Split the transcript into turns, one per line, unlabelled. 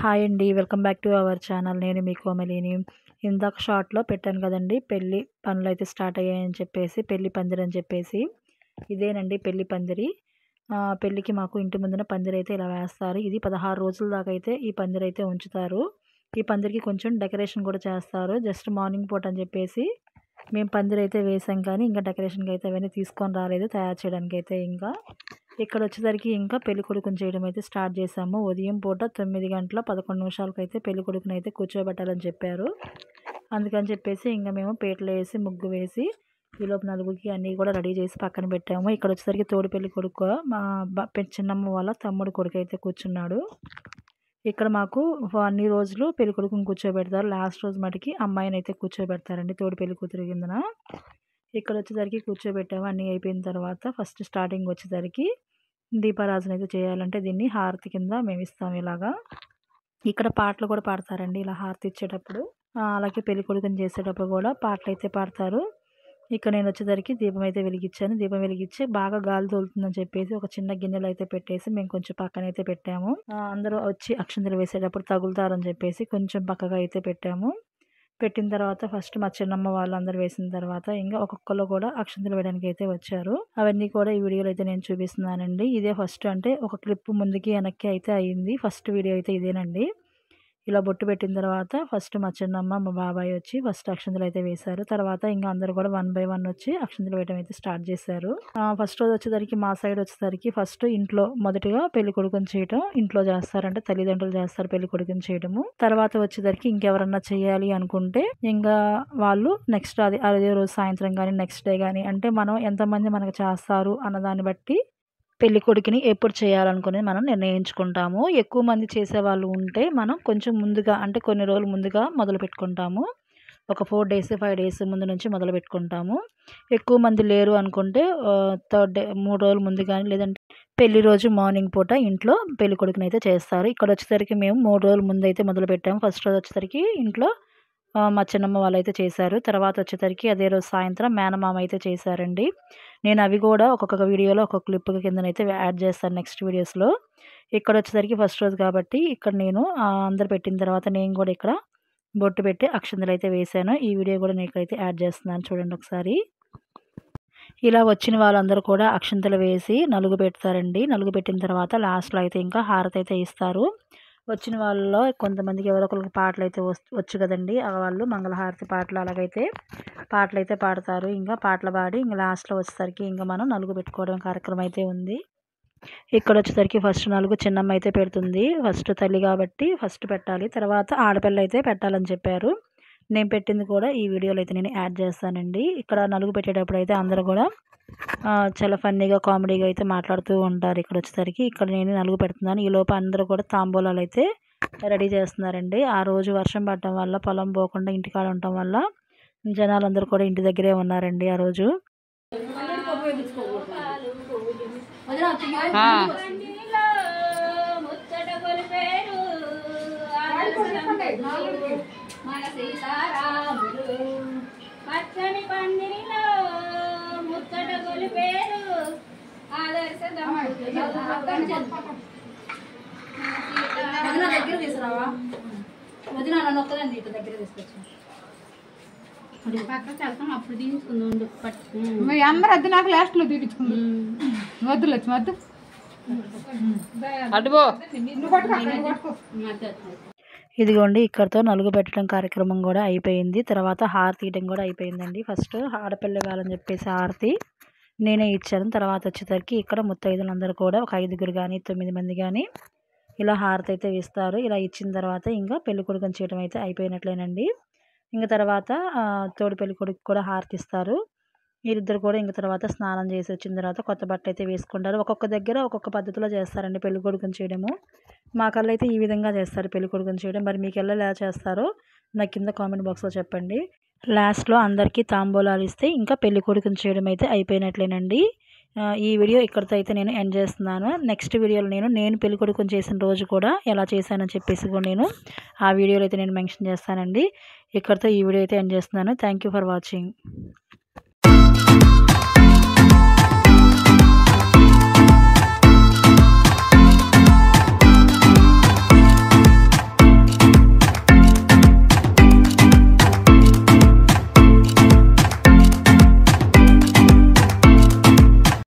Hi అండి. Welcome back to our channel. నేను మీ కోమలిని. ఇందాక షార్ట్‌లో పెట్టాను కదండీ! పెళ్లి పనులైతే స్టార్ట్ అయ్యాయని చెప్పేసి, పెళ్లి పందిరని చెప్పేసి. ఇదేనండి పెళ్లి పందిరి. పెళ్ళికి మాకు ఇంటి ముందున పందిరైతే ఇలా వేస్తారు. ఇది 16 రోజుల దాకా అయితే ఈ పందిరైతే ఉంచుతారు. ఈ పందిరికి కొంచెం డెకరేషన్ కూడా చేస్తారు. జస్ట్ మార్నింగ్ పూట అని చెప్పేసి మేము పందిరైతే వేసాం కానీ, ఇంకా డెకరేషన్‌కైతే అవన్నీ తీసుకొని రాలేదు తయారు చేయడానికైతే ఇంకా. ఇక్కడొచ్చేసరికి ఇంకా పెళ్ళికొడుకుని చేయడం అయితే స్టార్ట్ చేశాము. ఉదయం పూట 9 గంటల 11 నిమిషాలకైతే పెళ్ళికొడుకునైతే కూర్చోబెట్టాలని చెప్పారు. అందుకని చెప్పేసి ఇంక మేము పీటలు వేసి, ముగ్గు వేసి, ఈలోపు నలుగురికి అన్నీ కూడా రెడీ చేసి పక్కన పెట్టాము. ఇక్కడొచ్చేసరికి తోడు పెళ్ళికొడుకు మా చిన్నమ్మ వాళ్ళ తమ్ముడు కొడుకైతే కూర్చున్నాడు. ఇక్కడ మాకు అన్ని రోజులు పెళ్ళికొడుకుని కూర్చోబెడతారు. లాస్ట్ రోజు మటుకి అమ్మాయినైతే కూర్చోబెడతారండి తోడు పెళ్లి కూతురు కిందన. ఇక్కడొచ్చేసరికి కూర్చోబెట్టాము. అన్నీ అయిపోయిన తర్వాత ఫస్ట్ స్టార్టింగ్ వచ్చేసరికి దీపారాజన అయితే చేయాలంటే దీన్ని హారతి కింద మేమిస్తాం ఇలాగా. ఇక్కడ పాటలు కూడా పాడతారండి ఇలా హారతి ఇచ్చేటప్పుడు. అలాగే పెళ్ళికొడుకుని చేసేటప్పుడు కూడా పాటలైతే పాడతారు. ఇక్కడ నేను వచ్చేసరికి దీపం అయితే వెలిగించాను. దీపం వెలిగించి బాగా గాలి తోలుతుందని చెప్పేసి ఒక చిన్న గిన్నెలో అయితే పెట్టేసి మేము కొంచెం పక్కనైతే పెట్టాము. అందరూ వచ్చి అక్షంతలు వేసేటప్పుడు తగులుతారని చెప్పేసి కొంచెం పక్కగా అయితే పెట్టాము. పెట్టిన తర్వాత ఫస్ట్ మా చిన్నమ్మ వాళ్ళందరూ వేసిన తర్వాత ఇంకా ఒక్కొక్కరు కూడా అక్షంతలు వేయడానికి అయితే వచ్చారు. అవన్నీ కూడా ఈ వీడియోలో అయితే నేను చూపిస్తున్నానండి. ఇదే ఫస్ట్ అంటే ఒక క్లిప్ ముందుకి వెనక్కి అయితే అయ్యింది. ఫస్ట్ వీడియో అయితే ఇదేనండి. ఇలా బొట్టు పెట్టిన తర్వాత ఫస్ట్ మా చిన్నమ్మ మా బాబాయ్ వచ్చి ఫస్ట్ అక్షంతలు అయితే వేశారు. తర్వాత ఇంకా అందరూ కూడా 1 బై 1 వచ్చి అక్షంతలు వేయడం అయితే స్టార్ట్ చేశారు. ఫస్ట్ రోజు వచ్చేసరికి మా సైడ్ వచ్చేసరికి ఫస్ట్ ఇంట్లో మొదటిగా పెళ్లి కొడుకుని చేయడం ఇంట్లో చేస్తారంటే తల్లిదండ్రులు చేస్తారు పెళ్లి కొడుకుని చేయడము. తర్వాత వచ్చేసరికి ఇంకెవరన్నా చేయాలి అనుకుంటే ఇంకా వాళ్ళు నెక్స్ట్ అదే రోజు సాయంత్రం కానీ నెక్స్ట్ డే కానీ అంటే మనం ఎంతమంది మనకు చేస్తారు అన్నదాన్ని బట్టి పెళ్లి కొడుకుని ఎప్పుడు చేయాలనుకునేది మనం నిర్ణయించుకుంటాము. ఎక్కువ మంది చేసేవాళ్ళు ఉంటే మనం కొంచెం ముందుగా అంటే కొన్ని రోజులు ముందుగా మొదలు పెట్టుకుంటాము. ఒక 4 డేస్ 5 డేస్ ముందు నుంచి మొదలు పెట్టుకుంటాము. ఎక్కువ మంది లేరు అనుకుంటే థర్డ్ డే 3 రోజుల ముందు కానీ లేదంటే పెళ్లి రోజు మార్నింగ్ పూట ఇంట్లో పెళ్లి కొడుకుని అయితే చేస్తారు. ఇక్కడ వచ్చేసరికి మేము 3 రోజుల ముందు అయితే మొదలు పెట్టాము. ఫస్ట్ రోజు వచ్చేసరికి ఇంట్లో మా చిన్నమ్మ వాళ్ళైతే చేశారు. తర్వాత వచ్చేసరికి అదే రోజు సాయంత్రం మేనమామ అయితే చేశారండి. నేను అవి కూడా ఒక్కొక్క వీడియోలో ఒక్కొక్క క్లిప్ కిందనైతే యాడ్ చేస్తాను నెక్స్ట్ వీడియోస్లో. ఇక్కడ వచ్చేసరికి ఫస్ట్ రోజు కాబట్టి ఇక్కడ నేను అందరు పెట్టిన తర్వాత నేను కూడా ఇక్కడ బొట్టు పెట్టి అక్షంతలు అయితే వేశాను. ఈ వీడియో కూడా నేను ఇక్కడైతే యాడ్ చేస్తున్నాను చూడండి ఒకసారి. ఇలా వచ్చిన వాళ్ళందరూ కూడా అక్షంతలు వేసి నలుగు పెడతారండి. నలుగు పెట్టిన తర్వాత లాస్ట్లో అయితే ఇంకా హారతి అయితే ఇస్తారు. వచ్చిన వాళ్ళలో కొంతమందికి ఎవరో ఒకరికి పాటలు అయితే వచ్చు కదండి. వాళ్ళు మంగళహారతి పాటలు అలాగైతే పాటలు అయితే పాడతారు. ఇంకా పాటలు పాడి ఇంకా లాస్ట్లో వచ్చేసరికి ఇంకా మనం నలుగు పెట్టుకోవడం కార్యక్రమం అయితే ఉంది. ఇక్కడ వచ్చేసరికి ఫస్ట్ నలుగు చిన్నమ్మ అయితే పెడుతుంది. ఫస్ట్ తల్లి కాబట్టి ఫస్ట్ పెట్టాలి. తర్వాత ఆడపిల్ల అయితే పెట్టాలని చెప్పారు. నేను పెట్టింది కూడా ఈ వీడియోలో అయితే నేను యాడ్ చేస్తానండి. ఇక్కడ నలుగు పెట్టేటప్పుడు అయితే అందరూ కూడా చాలా ఫన్నీగా కామెడీగా అయితే మాట్లాడుతూ ఉంటారు. ఇక్కడ వచ్చేసరికి ఇక్కడ నేను నలుగు పెడుతున్నాను. ఈలోపు అందరూ కూడా తాంబూలాలు అయితే రెడీ చేస్తున్నారండి. ఆ రోజు వర్షం పడటం వల్ల పొలం పోకుండా ఇంటికాడ ఉండటం వల్ల జనాలందరూ కూడా ఇంటి దగ్గరే ఉన్నారండి ఆ రోజు.
పచ్చని పందిరిలో ముచ్చట గొలిపేరు ఆదర్శ దగ్గర తీసుకురావా వదిన నన్ను ఒక్కదాన్ని ఇటు దగ్గర తీసుకొచ్చాను. పక్కకి వెళ్తాం అప్పుడు తీసుకుందాం.
అందరూ వద్దు నాకు లాస్ట్లో తీపించుకుంది వద్దులు వచ్చి వద్దు
ఇదిగోండి ఇక్కడతో నలుగు పెట్టడం కార్యక్రమం కూడా అయిపోయింది. తర్వాత హారతి తీయడం కూడా అయిపోయిందండి. ఫస్ట్ ఆడపిల్ల ఇవ్వాలని చెప్పేసి హారతి నేనే ఇచ్చాను. తర్వాత వచ్చేసరికి ఇక్కడ ముత్తైదులందరూ కూడా ఒక 5గురు కానీ 9 మంది కానీ ఇలా హారతి అయితే ఇస్తారు. ఇలా ఇచ్చిన తర్వాత ఇంకా పెళ్లి కొడుకుని చేయడం అయితే అయిపోయినట్లేనండి. ఇంకా తర్వాత తోడు పెళ్లి కొడుకు కూడా హారతి ఇస్తారు. వీరిద్దరు కూడా ఇంక తర్వాత స్నానం చేసి వచ్చిన తర్వాత కొత్త బట్ట అయితే వేసుకుంటారు. ఒక్కొక్క దగ్గర ఒక్కొక్క పద్ధతిలో చేస్తారండి పెళ్లి కొడుకుని చేయడము. మా కల్లా అయితే ఈ విధంగా చేస్తారు పెళ్లి కొడుకుని చేయడం. మరి మీకు ఎలా చేస్తారో నాకు కింద కామెంట్ బాక్స్లో చెప్పండి. లాస్ట్లో అందరికీ తాంబూలాలు ఇస్తే ఇంకా పెళ్లి కొడుకుని చేయడం అయితే అయిపోయినట్లేనండి. ఈ వీడియో ఇక్కడితో అయితే నేను ఎండ్ చేస్తున్నాను. నెక్స్ట్ వీడియోలో నేను పెళ్లి కొడుకుని చేసిన రోజు కూడా ఎలా చేశానని చెప్పేసి కూడా నేను ఆ వీడియోలో అయితే నేను మెన్షన్ చేస్తానండి. ఇక్కడితో ఈ వీడియో అయితే ఎండ్ చేస్తున్నాను. Thank you for watching.